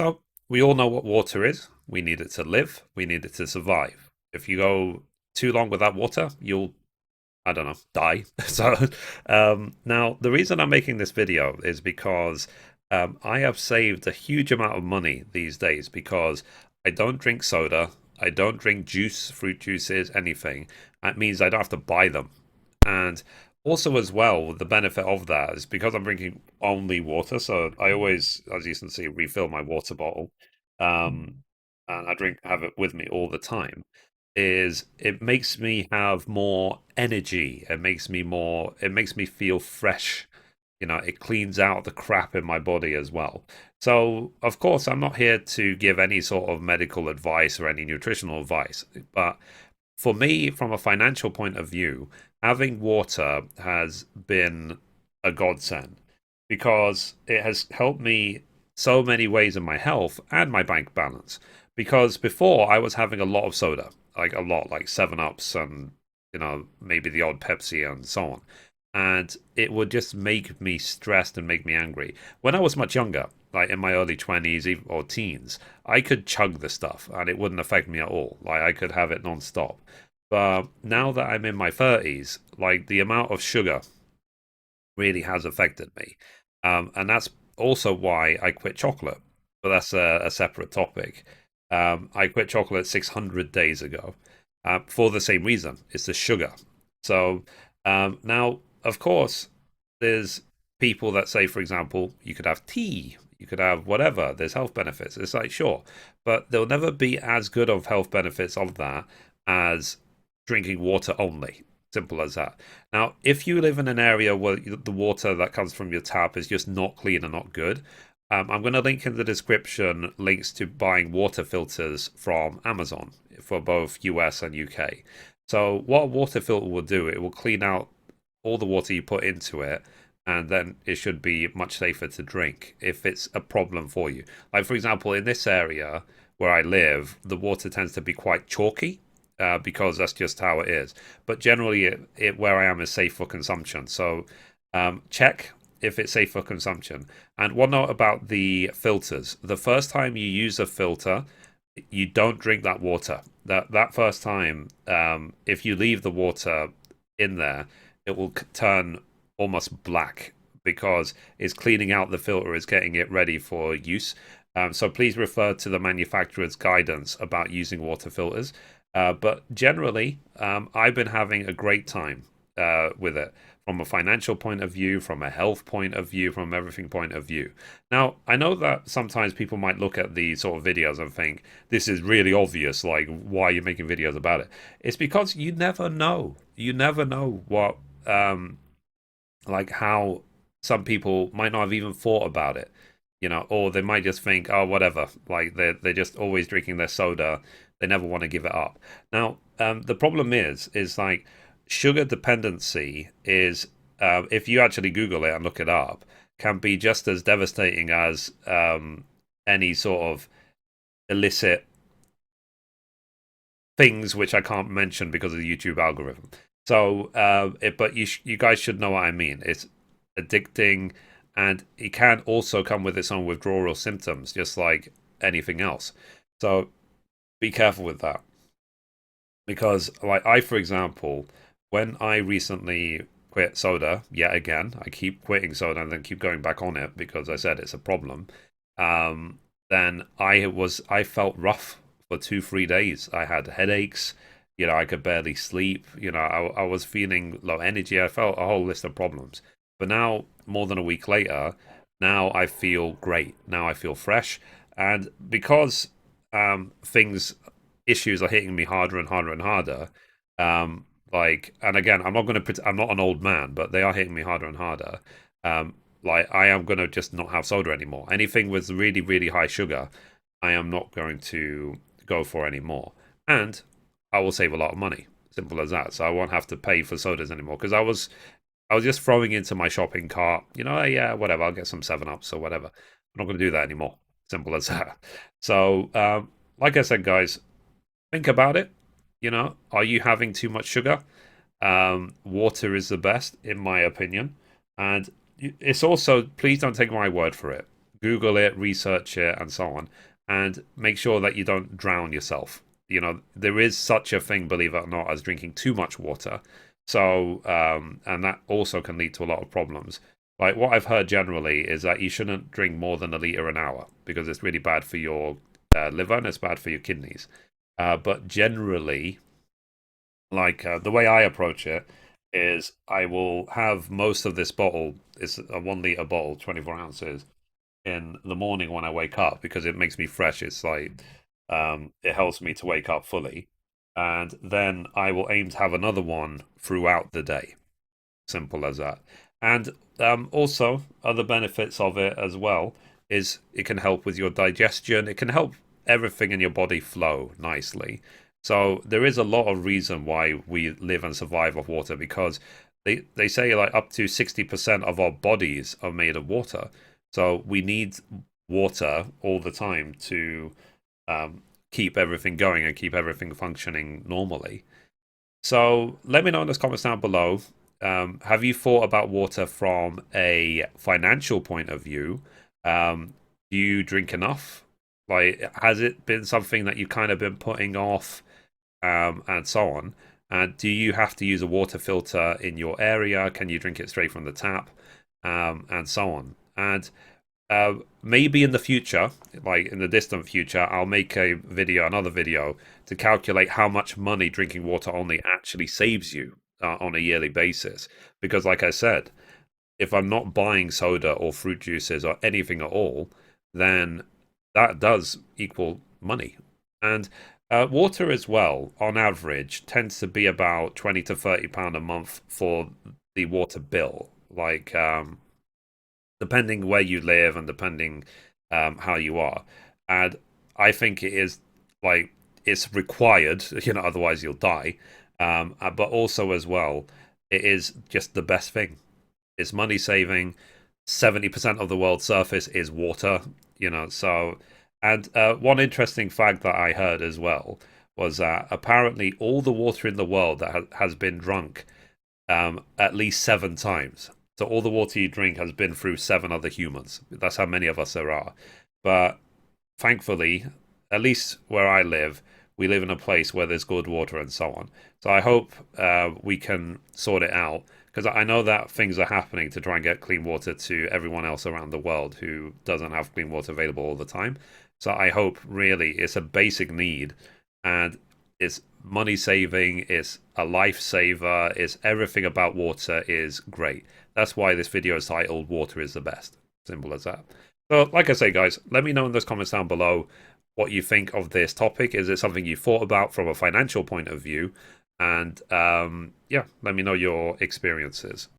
So we all know what water is. We need it to live. We need it to survive. If you go too long without water, you'll, I don't know, die. So now the reason I'm making this video is because I have saved a huge amount of money these days because I don't drink soda. I don't drink juice, fruit juices, anything. That means I don't have to buy them. And also, as well, the benefit of that is because I'm drinking only water. So I always, as you can see, refill my water bottle, and have it with me all the time. Is it makes me have more energy. It makes me feel fresh. It cleans out the crap in my body as well. So, of course, I'm not here to give any sort of medical advice or any nutritional advice, but for me, from a financial point of view, having water has been a godsend because it has helped me so many ways in my health and my bank balance. Because before I was having a lot of soda, like a lot, like 7 Ups and maybe the odd Pepsi and so on. And it would just make me stressed and make me angry. When I was much younger, like in my early 20s or teens, I could chug the stuff and it wouldn't affect me at all. Like I could have it non-stop. But now that I'm in my 30s, like the amount of sugar really has affected me. And that's also why I quit chocolate. But that's a separate topic. I quit chocolate 600 days ago for the same reason. It's the sugar. So now, of course, there's people that say, for example, you could have tea, you could have whatever, there's health benefits. It's like, sure, but there'll never be as good of health benefits of that as drinking water only. Simple as that. Now, if you live in an area where the water that comes from your tap is just not clean and not good, I'm going to link in the description links to buying water filters from Amazon for both US and UK. So, what a water filter will do, it will clean out all the water you put into it, and then it should be much safer to drink if it's a problem for you. Like, for example, in this area where I live, the water tends to be quite chalky because that's just how it is. But generally, where I am is safe for consumption. So check if it's safe for consumption. And one note about the filters: the first time you use a filter, you don't drink that water. That first time, if you leave the water in there, it will turn almost black because it's cleaning out the filter, it's getting it ready for use. So please refer to the manufacturer's guidance about using water filters. But generally, I've been having a great time with it from a financial point of view, from a health point of view, from everything point of view. Now, I know that sometimes people might look at these sort of videos and think this is really obvious, like why are you making videos about it? It's because you never know. You never know what, like how some people might not have even thought about it, or they might just think, oh, whatever, like they're just always drinking their soda, they never want to give it up. Now, the problem is like sugar dependency is, if you actually Google it and look it up, can be just as devastating as any sort of illicit things which I can't mention because of the YouTube algorithm. So, but you guys should know what I mean. It's addicting, and it can also come with its own withdrawal symptoms, just like anything else. So be careful with that because, like I, for example, when I recently quit soda, yet again, I keep quitting soda and then keep going back on it because I said it's a problem. Um, then I felt rough for 2 3 days. I had headaches. I could barely sleep. I was feeling low energy. I felt a whole list of problems. But now, more than a week later, now I feel great. Now I feel fresh, and because things issues are hitting me harder and harder and harder. Like, and again, I'm not an old man, but they are hitting me harder and harder. Like, I am gonna just not have soda anymore. Anything with really, really high sugar, I am not going to go for anymore. And I will save a lot of money. Simple as that. So I won't have to pay for sodas anymore because I was just throwing into my shopping cart. Yeah, whatever. I'll get some 7 Ups or whatever. I'm not going to do that anymore. Simple as that. So, like I said, guys, think about it. Are you having too much sugar? Water is the best, in my opinion. And it's also, please don't take my word for it. Google it, research it, and so on, and make sure that you don't drown yourself. There is such a thing, believe it or not, as drinking too much water. So, and that also can lead to a lot of problems. Like what I've heard generally is that you shouldn't drink more than a liter an hour because it's really bad for your liver and it's bad for your kidneys. But generally, like the way I approach it is I will have most of this bottle, it's a 1 liter bottle, 24 ounces, in the morning when I wake up because it makes me fresh. It's like it helps me to wake up fully. And then I will aim to have another one throughout the day. Simple as that. And also, other benefits of it as well is it can help with your digestion. It can help everything in your body flow nicely. So there is a lot of reason why we live and survive off water because they say like up to 60% of our bodies are made of water. So we need water all the time to keep everything going and keep everything functioning normally. So let me know in the comments down below. Have you thought about water from a financial point of view? Do you drink enough? Like, has it been something that you've kind of been putting off, and so on? And do you have to use a water filter in your area? Can you drink it straight from the tap? And so on. And maybe in the future, like in the distant future, I'll make another video to calculate how much money drinking water only actually saves you on a yearly basis. Because, like I said, if I'm not buying soda or fruit juices or anything at all, then that does equal money. And water as well, on average, tends to be about 20 to £30 a month for the water bill. Like, depending where you live and depending how you are. And I think it is like it's required, otherwise you'll die. But also as well, it is just the best thing. It's money saving. 70% of the world's surface is water, so. And one interesting fact that I heard as well was that apparently all the water in the world that has been drunk at least 7 times. So all the water you drink has been through 7 other humans. That's how many of us there are. But thankfully, at least where I live, we live in a place where there's good water and so on. So I hope we can sort it out because I know that things are happening to try and get clean water to everyone else around the world who doesn't have clean water available all the time. So I hope really it's a basic need and it's money saving, it's a lifesaver, it's everything about water is great. That's why this video is titled Water is the Best. Simple as that. So, like I say, guys, let me know in those comments down below what you think of this topic. Is it something you thought about from a financial point of view? And yeah, let me know your experiences.